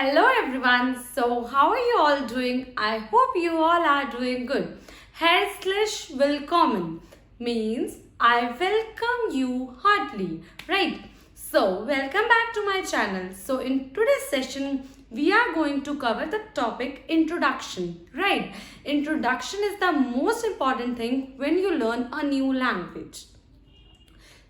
Hello everyone. So how are you all doing? I hope you all are doing good. Herzlich willkommen means I welcome you heartily, right? So welcome back to my channel. So in today's session we are going to cover the topic introduction, right? Introduction is the most important thing when you learn a new language.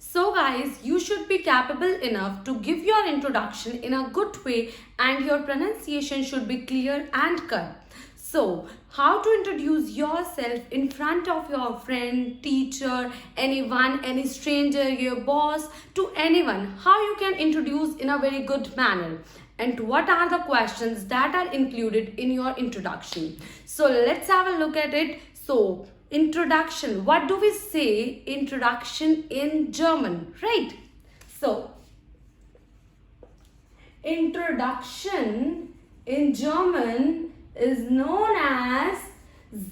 So guys, you should be capable enough to give your introduction in a good way and your pronunciation should be clear and cut. So, how to introduce yourself in front of your friend, teacher, anyone, any stranger, your boss, to anyone. How you can introduce in a very good manner. And what are the questions that are included in your introduction. So, let's have a look at it. So, introduction. What do we say introduction in German, right? So, introduction in German is known as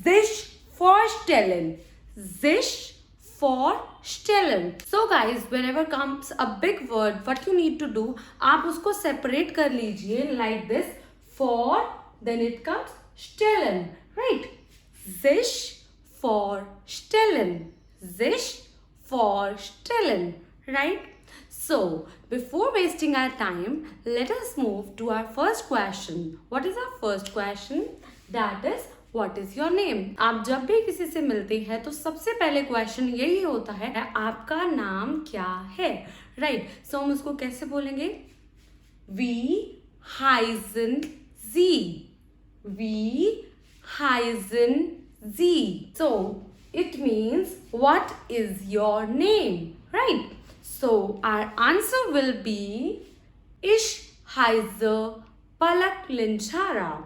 sich vorstellen. Sich vorstellen. So guys, whenever comes a big word, what you need to do, आप उसको separate कर लीजिए like this. For, then it comes stellen, right? Sich vorstellen. Sich vorstellen. Right? So, before wasting our time, let us move to our first question. What is our first question? That is, what is your name? आप जब भी किसी से मिलते हैं तो सबसे पहले क्वेश्चन यही होता है आपका नाम क्या है? Right? So, हम उसको कैसे बोलेंगे? Wie heißen Sie? Wie heißen Sie. So it means what is your name, right? So our answer will be Ich heiße Palak Linchara.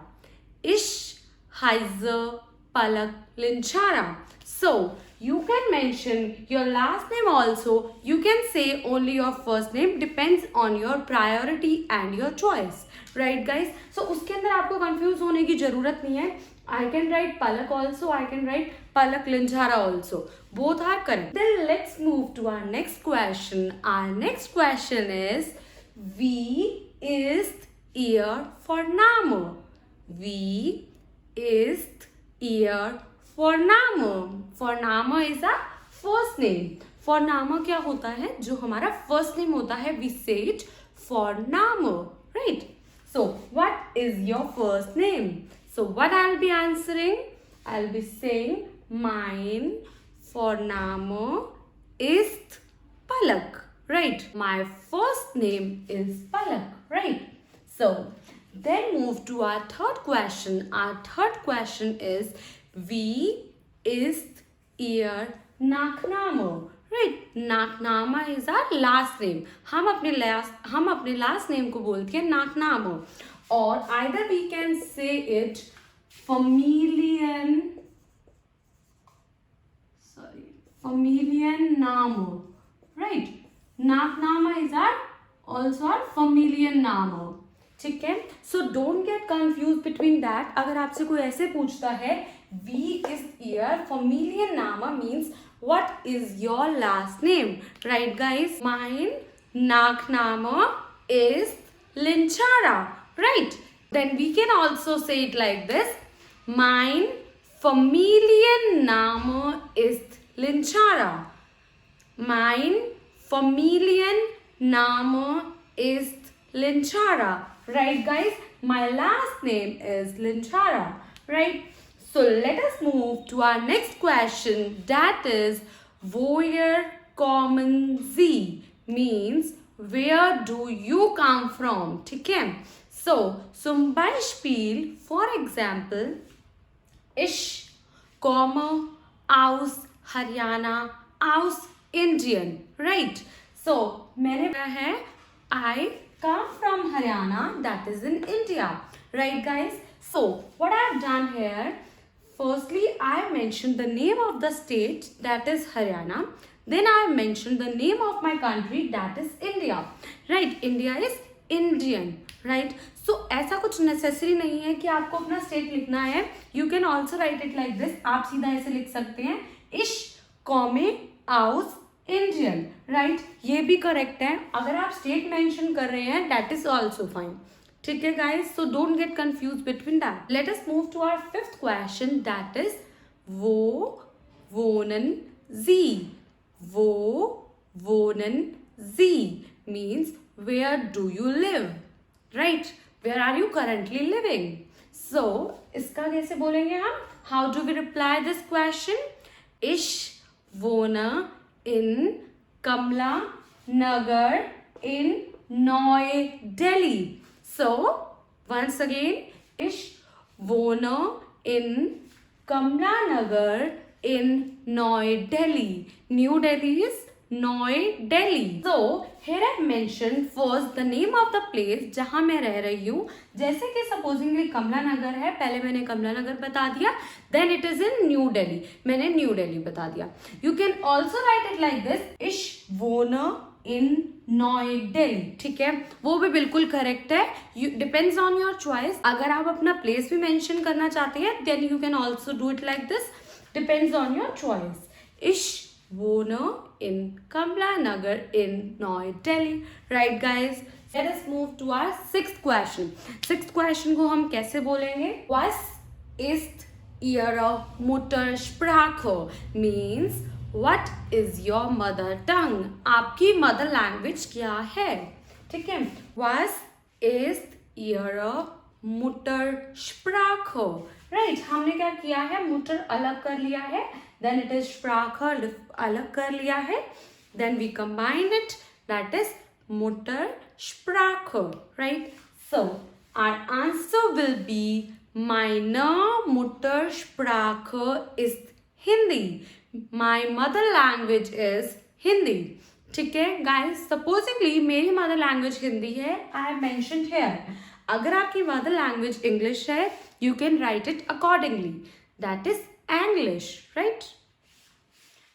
Ich heiße Palak Linchara. So you can mention your last name also. You can say only your first name, depends on your priority and your choice. Right guys? So उसके अंदर आपको confuse होने की जरूरत नहीं है. I can write Palak also, I can write Palak Linchara also. Both are correct. Then let's move to our next question. Our next question is, wie ist Ihr Vorname? Wie ist Ihr Vorname? Vorname is a first name. Vorname क्या होता है? जो हमारा first name होता है, we say it Vorname, right? So, what is your first name? So, what I'll be answering? I'll be saying, mein Vorname ist Palak, right? My first name is Palak, right? So, then move to our third question. Our third question is, wie ist Ihr Nachname? Right? Nachname is our last name. हम अपने last name को बोलते हैं Nachname. Or either we can say it familien name, right? Nachname is also our familien name. ठीक है? So don't get confused between that. अगर आपसे कोई ऐसे पूछता है wie ist Ihr familien name means what is your last name, right guys? Mein Nachname ist Linchara. Right? Then we can also say it like this. Mein Familienname ist Linchara. Mein Familienname ist Linchara. Right guys? My last name is Linchara. Right? So let us move to our next question. That is, woher kommen Sie? Means, where do you come from? ठीक है? So, zum Beispiel, for example, ich komme aus Haryana, aus Indien, right? So, मैंने कहा है, I come from Haryana, that is in India, right guys? So, what I have done here, firstly, I mentioned the name of the state, that is Haryana. Then I mentioned the name of my country, that is India, right? India is Indian, right? So ऐसा कुछ necessary नहीं है कि आपको अपना state लिखना है. You can also write it like this. आप सीधा ऐसे लिख सकते हैं. Ich komme aus Indien, right? ये भी correct है. अगर आप state mention कर रहे हैं, that is also fine. ठीक है guys, so don't get confused between that. Let us move to our fifth question, that is wo wohnen Sie. Wo wohnen Sie means where do you live, right? Where are you currently living? So इसका कैसे बोलेंगे हम? How do we reply this question? Ich wohne in Kamla Nagar in Neu Delhi. So once again, ich wohne in Kamla Nagar in Neu Delhi. New Delhi is Neu Delhi. So here I have mentioned first the name of the place जहाँ मैं रह रही हूँ. जैसे कि supposingly कमला नगर है, पहले मैंने कमला नगर बता दिया. Then it is in New Delhi. मैंने New Delhi बता दिया. You can also write it like this. Ich wohne in Neu Delhi. ठीक है, वो भी बिल्कुल करेक्ट है. Depends on your choice. अगर आप अपना place भी mention करना चाहते हैं, then you can also do it like this. Depends on your choice. Ich wohne in Kamla Nagar in Neu Delhi. Right guys, let us move to our sixth question. Sixth question को हम कैसे बोलेंगे? Was ist Ihre Muttersprache means what is your mother tongue? आपकी mother language क्या है? ठीक है, was ist Ihre Muttersprache. Right, हमने क्या किया है? Mutter अलग कर लिया है, then it is Sprache अलग कर लिया है, then we combine it, that is Muttersprache, right? So our answer will be meine Muttersprache ist Hindi. My mother language is Hindi. ठीक है guys, supposingly मेरी mother language हिंदी है, I have mentioned here. अगर आपकी mother language English है, you can write it accordingly. That is English, right?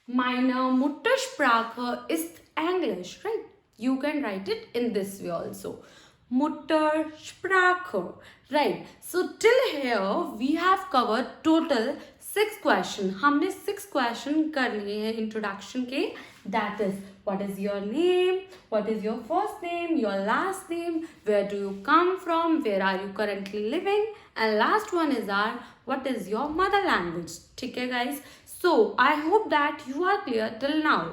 Meine Muttersprache ist English, right? You can write it in this way also. Muttersprache, right? So till here we have covered total 6 question. हमने 6 question कर लिए हैं introduction के. That is, what is your name, what is your first name, your last name, where do you come from, where are you currently living, and last one is our what is your mother language. ठीक है guys, so I hope that you are clear till now.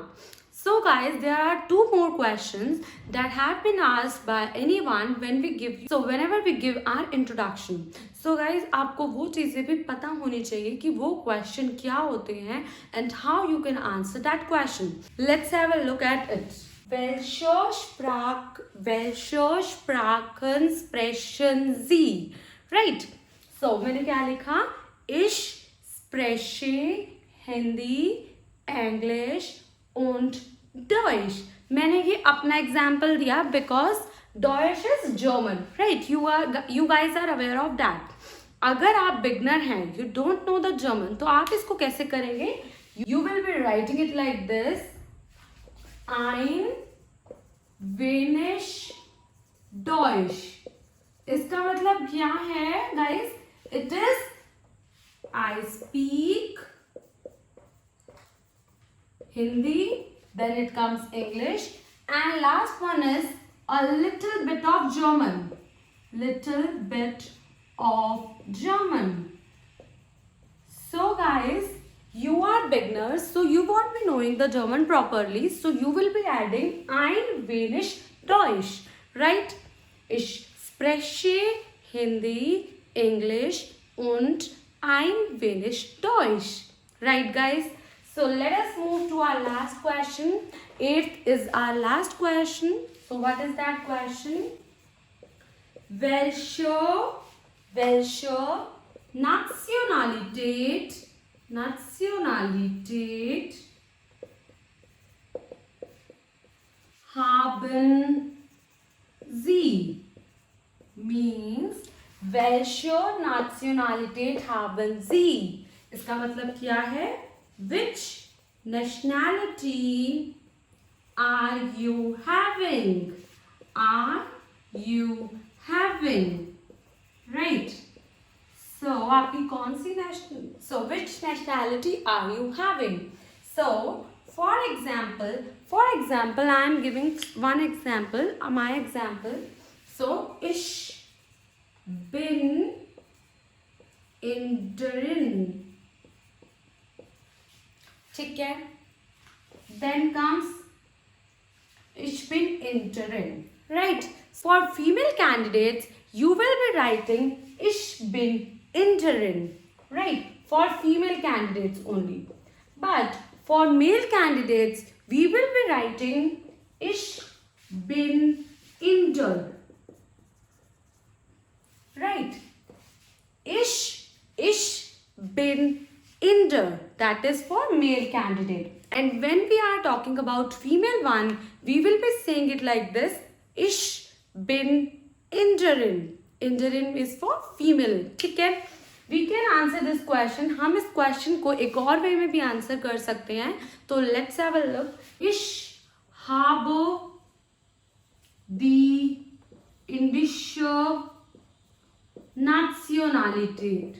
So guys, there are 2 more questions that have been asked by anyone when we give, so whenever we give our introduction. So guys, आपको वो चीज़ें भी पता होनी चाहिए कि वो question क्या होते हैं and how you can answer that question. Let's have a look at it. Welche Sprachen sprechen Sie? Right. So मैंने क्या लिखा? Ich spreche Hindi, English und Deutsch. मैंने ये अपना एग्जाम्पल दिया because Deutsch is German, right? You guys are aware of that. अगर आप beginner हैं, you don't know the German, तो आप इसको कैसे करेंगे? You will be writing it like this. Ein wenig Deutsch. इसका मतलब क्या है guys? It is I speak Hindi, then it comes English, and last one is a little bit of German. Little bit of German. So guys, you are beginners, so you won't be knowing the German properly, so you will be adding ein wenig Deutsch, right? Ich spreche Hindi, English und ein wenig Deutsch. Right guys? So let us move to our last question. 8th is our last question. So what is that question? Welche Nationalität haben Sie? Means welche Nationalität haben Sie? इसका मतलब क्या है? Which nationality are you having? Right? So आपकी कौन सी so which nationality are you having? So for example I am giving one example, my example. So ich bin in drin. ठीक है. Then comes ich bin in drin. Right. For female candidates, you will be writing ich bin in drin. Right. For female candidates only. But for male candidates, we will be writing ich bin in der. Right. Ich bin in der. That is for male candidate. And when we are talking about female one, we will be saying it like this. Ich bin in derin. In derin is for female. ठीक है. We can answer this question. हम इस question को एक और way में भी answer कर सकते हैं. तो let's have a look. Ich habe die indische Nationalität.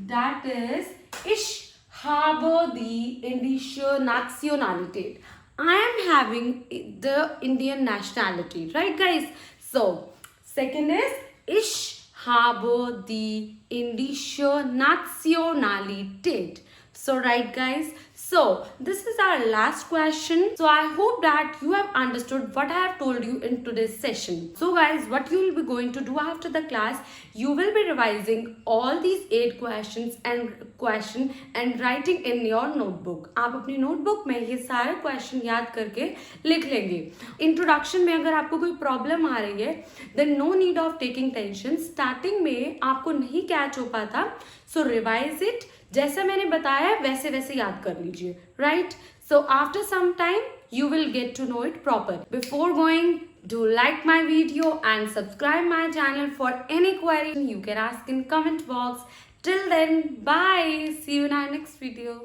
That is, ich habe die indische Nationalität. I am having the Indian nationality, right guys? So, second is, ich habe die indische Nationalität. So, right guys? So, this is our last question. So, I hope that you have understood what I have told you in today's session. So, guys, what you will be going to do after the class, you will be revising all these 8 questions and writing in your notebook. आप अपनी notebook में ये सारे question याद करके लिख लेंगे. Introduction में अगर आपको कोई problem आ रही है, then no need of taking tension. Starting में आपको नहीं catch हो पाता, so revise it. जैसा मैंने बताया वैसे वैसे याद कर लीजिए, right? So after some time you will get to know it proper. Before going, do like my video and subscribe my channel. For any query you can ask in comment box. Till then, bye. See you in our next video.